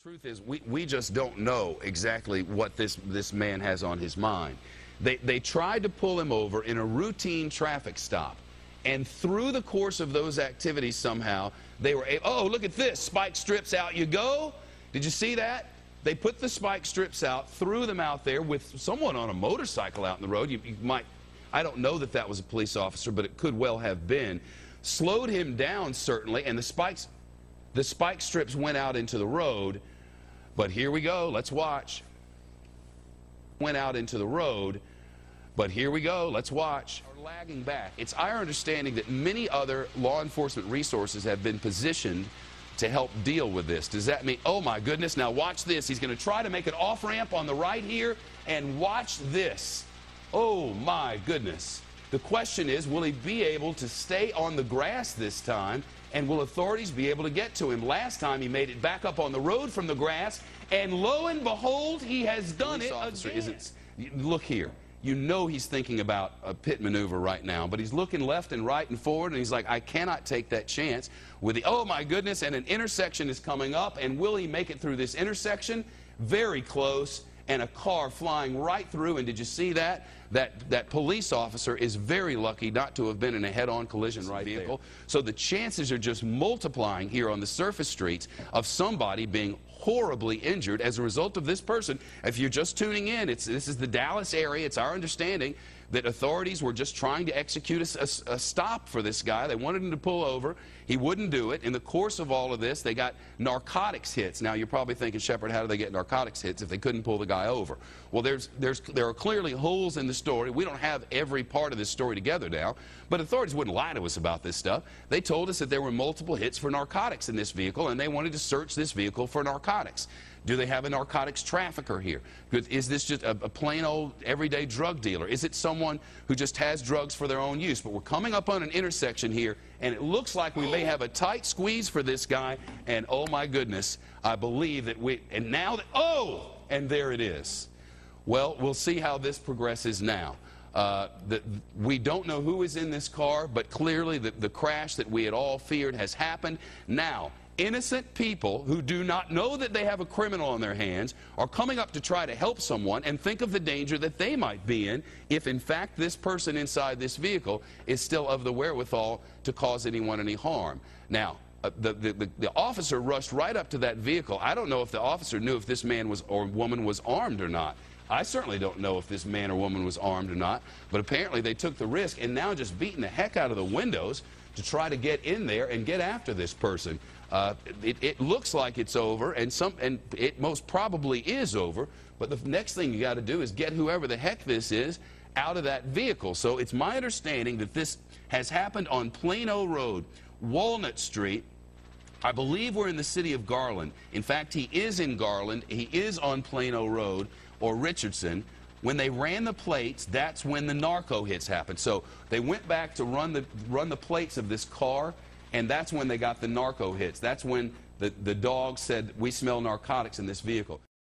Truth is, we just don't know exactly what this man has on his mind. They tried to pull him over in a routine traffic stop, and through the course of those activities somehow they were able, oh, look at this, spike strips, out you go. Did you see that? They put the spike strips out, threw them out there with someone on a motorcycle out in the road. You might, I don't know that that was a police officer, but it could well have been. Slowed him down, certainly, and the spike strips went out into the road. But here we go, let's watch. Went out into the road, but here we go, let's watch. Are lagging back. It's our understanding that many other law enforcement resources have been positioned to help deal with this. Does that mean, oh my goodness, now watch this. He's going to try to make an off-ramp on the right here, and watch this. Oh my goodness. The question is, will he be able to stay on the grass this time, and will authorities be able to get to him? Last time he made it back up on the road from the grass, and lo and behold, he has done it again. Look here. You know he's thinking about a pit maneuver right now, but he's looking left and right and forward, and he's like, I cannot take that chance with the, oh my goodness, and an intersection is coming up, and will he make it through this intersection? Very close. And a car flying right through, and did you see that? That police officer is very lucky not to have been in a head-on collision right vehicle. So the chances are just multiplying here on the surface streets of somebody being horribly injured as a result of this person. If you're just tuning in, this is the Dallas area. It's our understanding that authorities were just trying to execute a stop for this guy. They wanted him to pull over. He wouldn't do it. In the course of all of this, they got narcotics hits. Now, you're probably thinking, Shepard, how do they get narcotics hits if they couldn't pull the guy over? Well, there are clearly holes in the story. We don't have every part of this story together now, but authorities wouldn't lie to us about this stuff. They told us that there were multiple hits for narcotics in this vehicle, and they wanted to search this vehicle for narcotics. Do they have a narcotics trafficker here? Is this just a plain old everyday drug dealer? Is it someone who just has drugs for their own use? But we're coming up on an intersection here, and it looks like we may have a tight squeeze for this guy, and oh my goodness, I believe that and now that, oh, and there it is. Well, we'll see how this progresses now. We don't know who is in this car, but clearly the crash that we had all feared has happened. Now, innocent people who do not know that they have a criminal on their hands are coming up to try to help someone and think of the danger that they might be in if, in fact, this person inside this vehicle is still of the wherewithal to cause anyone any harm. Now, the officer rushed right up to that vehicle. I don't know if the officer knew if this man or woman was armed or not. I certainly don't know if this man or woman was armed or not, but apparently they took the risk and now just beating the heck out of the windows to try to get in there and get after this person. It looks like it's over, and it most probably is over, but the next thing you got to do is get whoever the heck this is out of that vehicle. So it's my understanding that this has happened on Plano Road, Walnut Street. I believe we're in the city of Garland. In fact, he is in Garland. He is on Plano Road or Richardson. When they ran the plates, that's when the narco hits happened. So they went back to run the plates of this car, and that's when they got the narco hits. That's when the dog said, we smell narcotics in this vehicle.